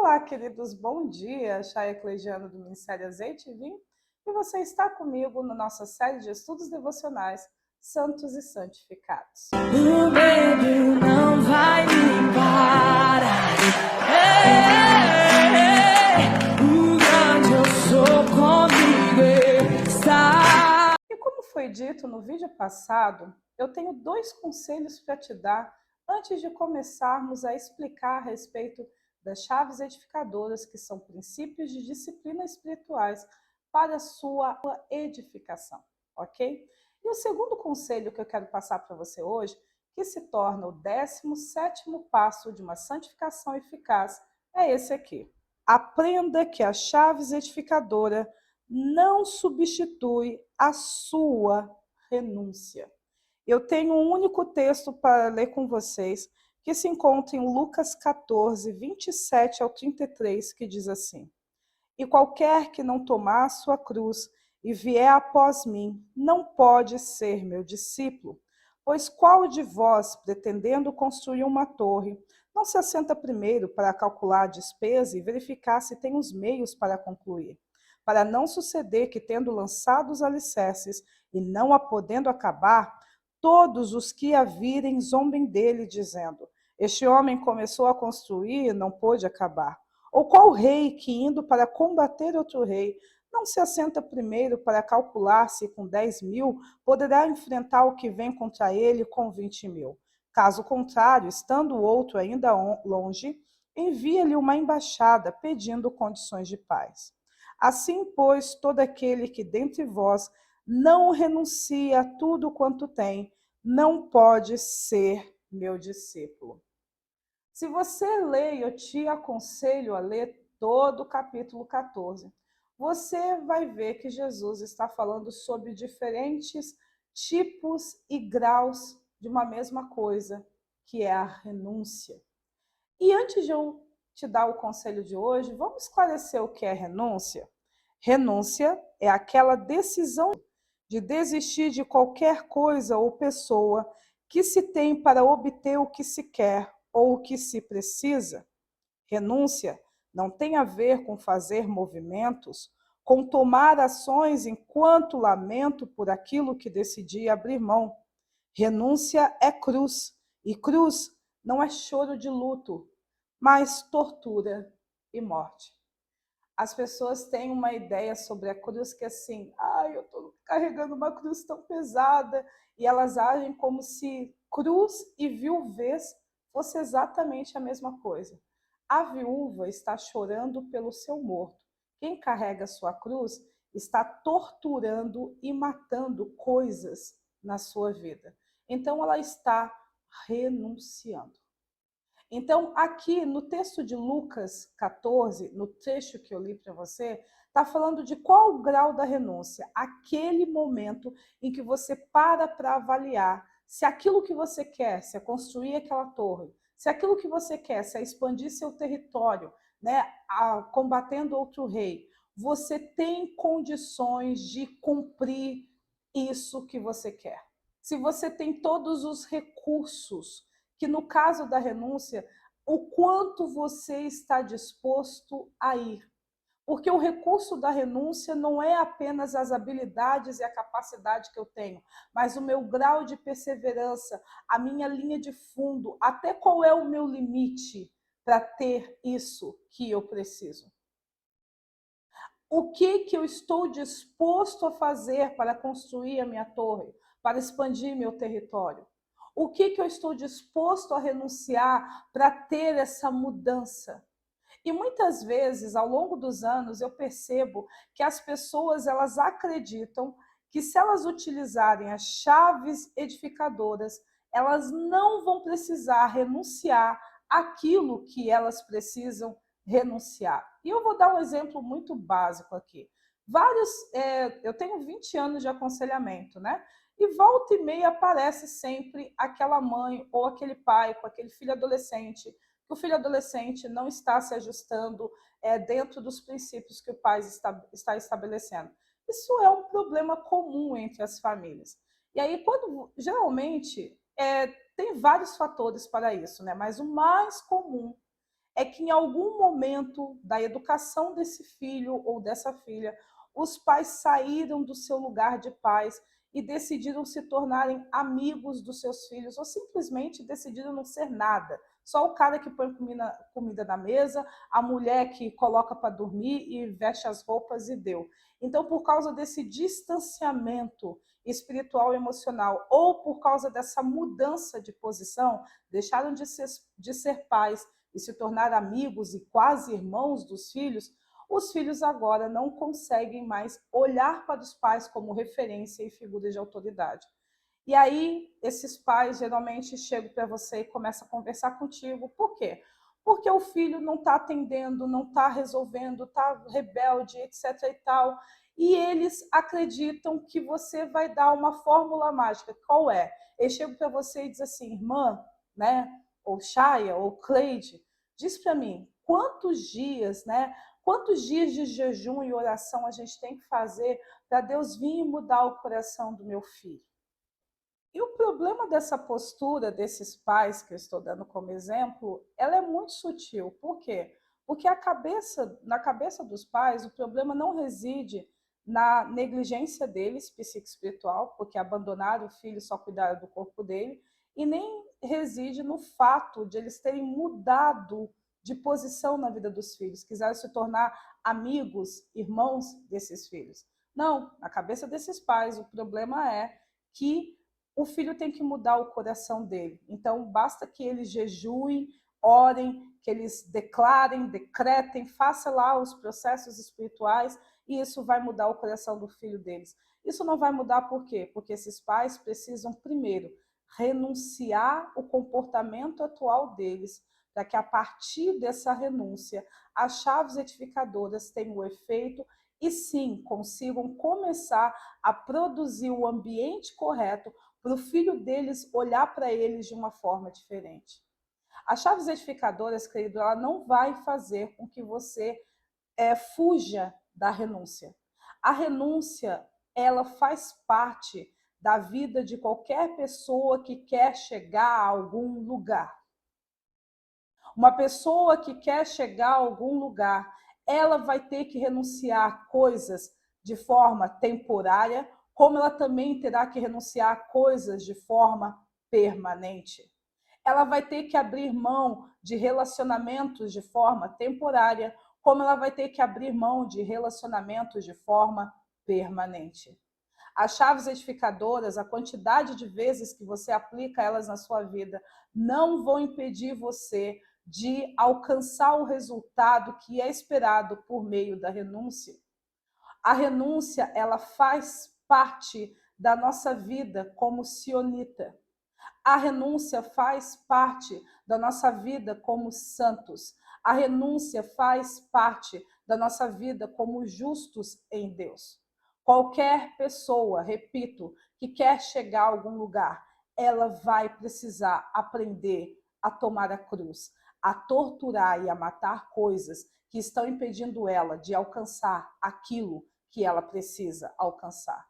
Olá, queridos, bom dia. Chay Eclegiano do Ministério Azeite e Vinho. E você está comigo na nossa série de estudos devocionais Santos e Santificados. O medo não vai me parar. O grande eu sou comigo está. E como foi dito no vídeo passado, eu tenho dois conselhos para te dar antes de começarmos a explicar a respeito das chaves edificadoras, que são princípios de disciplina espirituais para a sua edificação, ok? E o segundo conselho que eu quero passar para você hoje, que se torna o 17º passo de uma santificação eficaz, é esse aqui. Aprenda que as chaves edificadoras não substitui a sua renúncia. Eu tenho um único texto para ler com vocês, que se encontra em Lucas 14, 27 ao 33, que diz assim: E qualquer que não tomar a sua cruz e vier após mim, não pode ser meu discípulo. Pois qual de vós, pretendendo construir uma torre, não se assenta primeiro para calcular a despesa e verificar se tem os meios para concluir? Para não suceder que, tendo lançado os alicerces e não a podendo acabar, todos os que a virem zombem dele, dizendo: Este homem começou a construir e não pôde acabar. Ou qual rei que, indo para combater outro rei, não se assenta primeiro para calcular se com 10.000 poderá enfrentar o que vem contra ele com 20.000? Caso contrário, estando o outro ainda longe, envia-lhe uma embaixada pedindo condições de paz. Assim, pois, todo aquele que dentre vós não renuncia a tudo quanto tem, não pode ser meu discípulo. Se você lê, eu te aconselho a ler todo o capítulo 14, você vai ver que Jesus está falando sobre diferentes tipos e graus de uma mesma coisa, que é a renúncia. E antes de eu te dar o conselho de hoje, vamos esclarecer o que é renúncia? Renúncia é aquela decisão de desistir de qualquer coisa ou pessoa que se tem para obter o que se quer ou o que se precisa. Renúncia não tem a ver com fazer movimentos, com tomar ações enquanto lamento por aquilo que decidi abrir mão. Renúncia é cruz, e cruz não é choro de luto, mas tortura e morte. As pessoas têm uma ideia sobre a cruz que é assim, eu estou carregando uma cruz tão pesada, e elas agem como se cruz e viuvez fosse exatamente a mesma coisa. A viúva está chorando pelo seu morto. Quem carrega sua cruz está torturando e matando coisas na sua vida. Então ela está renunciando. Então, aqui no texto de Lucas 14, no trecho que eu li para você, está falando de qual o grau da renúncia? Aquele momento em que você para avaliar se aquilo que você quer, se é construir aquela torre, se aquilo que você quer, se é expandir seu território, né, combatendo outro rei, você tem condições de cumprir isso que você quer. Se você tem todos os recursos, que no caso da renúncia, o quanto você está disposto a ir. Porque o recurso da renúncia não é apenas as habilidades e a capacidade que eu tenho, mas o meu grau de perseverança, a minha linha de fundo, até qual é o meu limite para ter isso que eu preciso. O que eu estou disposto a fazer para construir a minha torre, para expandir meu território? O que eu estou disposto a renunciar para ter essa mudança? E muitas vezes, ao longo dos anos, eu percebo que as pessoas elas acreditam que se elas utilizarem as chaves edificadoras, elas não vão precisar renunciar àquilo que elas precisam renunciar. E eu vou dar um exemplo muito básico aqui. Eu tenho 20 anos de aconselhamento, né? E volta e meia aparece sempre aquela mãe ou aquele pai com aquele filho adolescente, que o filho adolescente não está se ajustando dentro dos princípios que o pai está estabelecendo. Isso é um problema comum entre as famílias. E aí, geralmente, tem vários fatores para isso, né? Mas o mais comum é que em algum momento da educação desse filho ou dessa filha, os pais saíram do seu lugar de paz e decidiram se tornarem amigos dos seus filhos, ou simplesmente decidiram não ser nada. Só o cara que põe comida na mesa, a mulher que coloca para dormir e veste as roupas e deu. Então, por causa desse distanciamento espiritual e emocional, ou por causa dessa mudança de posição, deixaram de ser pais e se tornar amigos e quase irmãos dos filhos, os filhos agora não conseguem mais olhar para os pais como referência e figura de autoridade. E aí, esses pais geralmente chegam para você e começam a conversar contigo. Por quê? Porque o filho não está atendendo, não está resolvendo, está rebelde, etc. e tal. E eles acreditam que você vai dar uma fórmula mágica. Qual é? Eles chegam para você e dizem assim, irmã, né? Ou Shaya, ou Cleide, diz para mim, quantos dias, né? Quantos dias de jejum e oração a gente tem que fazer para Deus vir e mudar o coração do meu filho? E o problema dessa postura desses pais que eu estou dando como exemplo, ela é muito sutil. Por quê? Porque na cabeça dos pais, o problema não reside na negligência deles, psicoespiritual, porque abandonaram o filho e só cuidaram do corpo dele, e nem reside no fato de eles terem mudado de posição na vida dos filhos, quiseram se tornar amigos, irmãos desses filhos. Não, na cabeça desses pais, o problema é que o filho tem que mudar o coração dele. Então, basta que eles jejuem, orem, que eles declarem, decretem, façam lá os processos espirituais e isso vai mudar o coração do filho deles. Isso não vai mudar por quê? Porque esses pais precisam, primeiro, renunciar o comportamento atual deles, para que a partir dessa renúncia, as chaves edificadoras tenham o efeito e sim consigam começar a produzir o ambiente correto para o filho deles olhar para eles de uma forma diferente. As chaves edificadoras, querido, ela não vai fazer com que você fuja da renúncia. A renúncia, ela faz parte da vida de qualquer pessoa que quer chegar a algum lugar. Uma pessoa que quer chegar a algum lugar, ela vai ter que renunciar a coisas de forma temporária, como ela também terá que renunciar a coisas de forma permanente. Ela vai ter que abrir mão de relacionamentos de forma temporária, como ela vai ter que abrir mão de relacionamentos de forma permanente. As chaves edificadoras, a quantidade de vezes que você aplica elas na sua vida, não vão impedir você de alcançar o resultado que é esperado por meio da renúncia. A renúncia, ela faz parte da nossa vida como sionita. A renúncia faz parte da nossa vida como santos. A renúncia faz parte da nossa vida como justos em Deus. Qualquer pessoa, repito, que quer chegar a algum lugar, ela vai precisar aprender a tomar a cruz, a torturar e a matar coisas que estão impedindo ela de alcançar aquilo que ela precisa alcançar.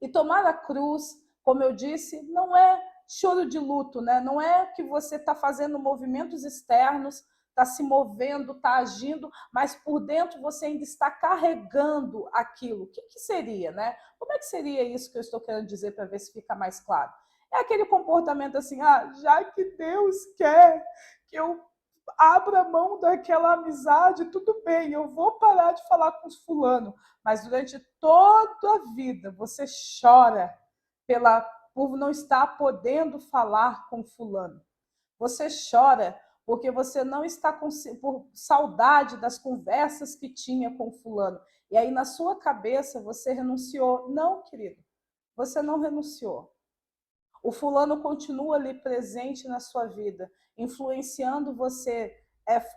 E tomar a cruz, como eu disse, não é choro de luto, né? Não é que você está fazendo movimentos externos, está se movendo, está agindo, mas por dentro você ainda está carregando aquilo. O que seria, né? Como é que seria isso que eu estou querendo dizer para ver se fica mais claro? É aquele comportamento assim, já que Deus quer que eu abra mão daquela amizade, tudo bem, eu vou parar de falar com os fulano, mas durante toda a vida você chora por não estar podendo falar com fulano. Você chora porque você não está por saudade das conversas que tinha com fulano. E aí na sua cabeça você renunciou. Não, querido, você não renunciou. O fulano continua ali presente na sua vida, influenciando você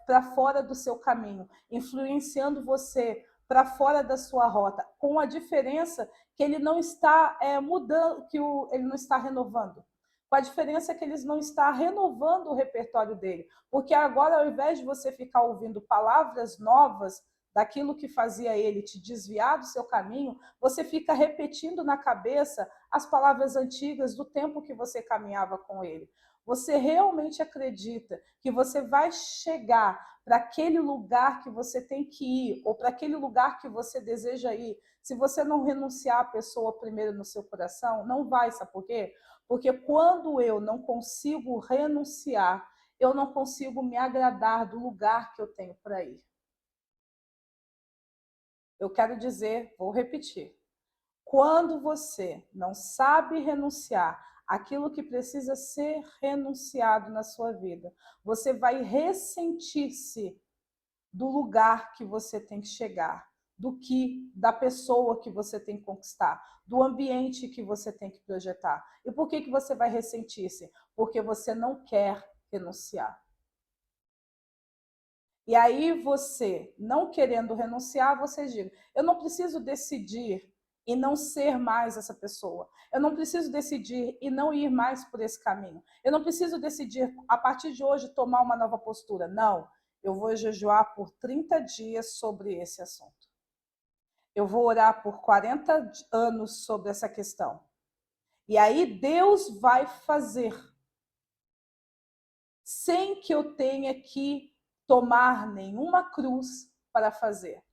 para fora do seu caminho, influenciando você para fora da sua rota, com a diferença que ele não está mudando, ele não está renovando. Com a diferença que ele não está renovando o repertório dele. Porque agora, ao invés de você ficar ouvindo palavras novas daquilo que fazia ele te desviar do seu caminho, você fica repetindo na cabeça as palavras antigas do tempo que você caminhava com ele. Você realmente acredita que você vai chegar para aquele lugar que você tem que ir, ou para aquele lugar que você deseja ir, se você não renunciar à pessoa primeiro no seu coração? Não vai, sabe por quê? Porque quando eu não consigo renunciar, eu não consigo me agradar do lugar que eu tenho para ir. Eu quero dizer, vou repetir. Quando você não sabe renunciar àquilo que precisa ser renunciado na sua vida, você vai ressentir-se do lugar que você tem que chegar, da pessoa que você tem que conquistar, do ambiente que você tem que projetar. E por que você vai ressentir-se? Porque você não quer renunciar. E aí você, não querendo renunciar, você diz: eu não preciso decidir e não ser mais essa pessoa. Eu não preciso decidir e não ir mais por esse caminho. Eu não preciso decidir, a partir de hoje, tomar uma nova postura. Não, eu vou jejuar por 30 dias sobre esse assunto. Eu vou orar por 40 anos sobre essa questão. E aí Deus vai fazer, sem que eu tenha que tomar nenhuma cruz para fazer.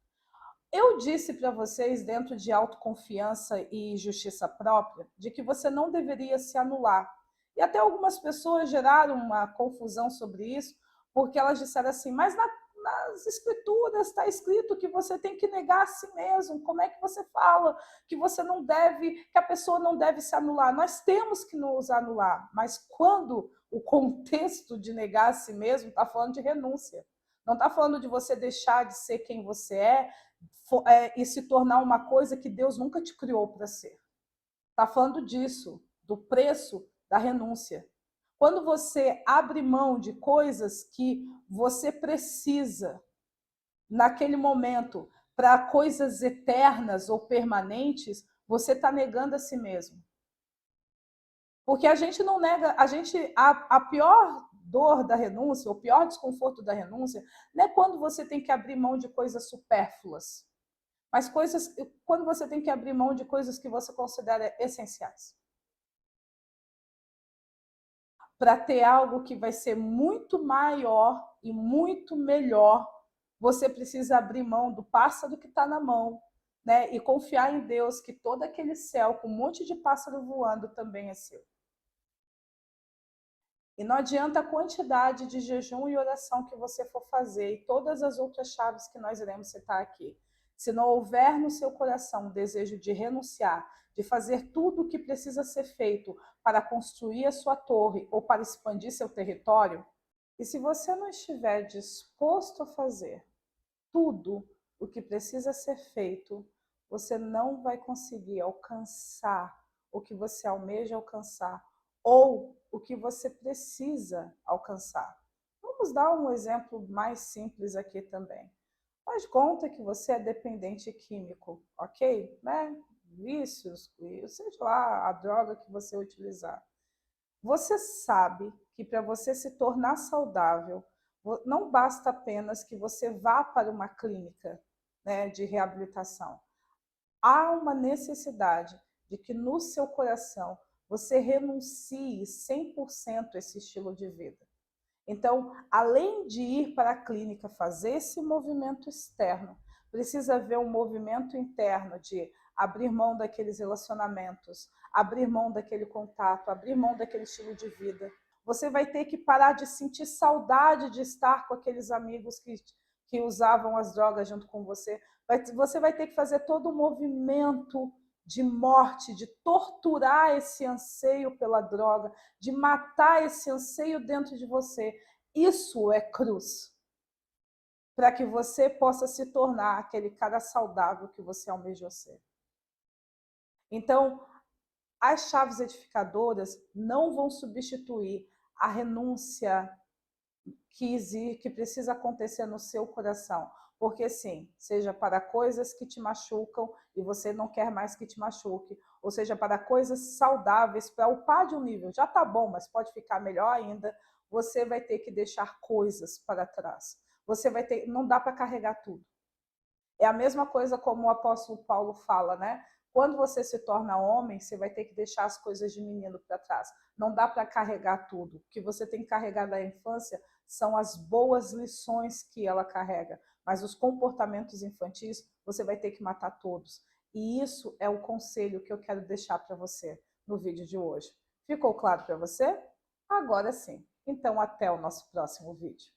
Eu disse para vocês, dentro de autoconfiança e justiça própria, de que você não deveria se anular. E até algumas pessoas geraram uma confusão sobre isso, porque elas disseram assim, mas nas escrituras está escrito que você tem que negar a si mesmo. Como é que você fala que você não deve, que a pessoa não deve se anular? Nós temos que nos anular, mas quando o contexto de negar a si mesmo está falando de renúncia. Não está falando de você deixar de ser quem você e se tornar uma coisa que Deus nunca te criou para ser. Está falando disso, do preço da renúncia. Quando você abre mão de coisas que você precisa naquele momento para coisas eternas ou permanentes, você está negando a si mesmo. Porque a gente não nega, a pior dor da renúncia, o pior desconforto da renúncia, não é quando você tem que abrir mão de coisas supérfluas, mas quando você tem que abrir mão de coisas que você considera essenciais. Para ter algo que vai ser muito maior e muito melhor, você precisa abrir mão do pássaro que está na mão, né? E confiar em Deus que todo aquele céu com um monte de pássaro voando também é seu. E não adianta a quantidade de jejum e oração que você for fazer e todas as outras chaves que nós iremos citar aqui. Se não houver no seu coração o desejo de renunciar, de fazer tudo o que precisa ser feito para construir a sua torre ou para expandir seu território, e se você não estiver disposto a fazer tudo o que precisa ser feito, você não vai conseguir alcançar o que você almeja alcançar ou o que você precisa alcançar. Vamos dar um exemplo mais simples aqui também. Faz conta que você é dependente químico, ok? Né? Vícios, seja lá a droga que você utilizar. Você sabe que para você se tornar saudável, não basta apenas que você vá para uma clínica, né, de reabilitação. Há uma necessidade de que no seu coração você renuncie 100% a esse estilo de vida. Então, além de ir para a clínica fazer esse movimento externo, precisa haver um movimento interno de abrir mão daqueles relacionamentos, abrir mão daquele contato, abrir mão daquele estilo de vida. Você vai ter que parar de sentir saudade de estar com aqueles amigos que usavam as drogas junto com você. Você vai ter que fazer todo o movimento de morte, de torturar esse anseio pela droga, de matar esse anseio dentro de você. Isso é cruz. Para que você possa se tornar aquele cara saudável que você almejou ser. Então, as chaves edificadoras não vão substituir a renúncia que precisa acontecer no seu coração. Porque sim, seja para coisas que te machucam e você não quer mais que te machuque, ou seja, para coisas saudáveis, para upar de um nível, já está bom, mas pode ficar melhor ainda, você vai ter que deixar coisas para trás. Você vai ter, não dá para carregar tudo. É a mesma coisa como o apóstolo Paulo fala, né? Quando você se torna homem, você vai ter que deixar as coisas de menino para trás. Não dá para carregar tudo. O que você tem que carregar da infância são as boas lições que ela carrega. Mas os comportamentos infantis, você vai ter que matar todos. E isso é o conselho que eu quero deixar para você no vídeo de hoje. Ficou claro para você? Agora sim. Então, até o nosso próximo vídeo.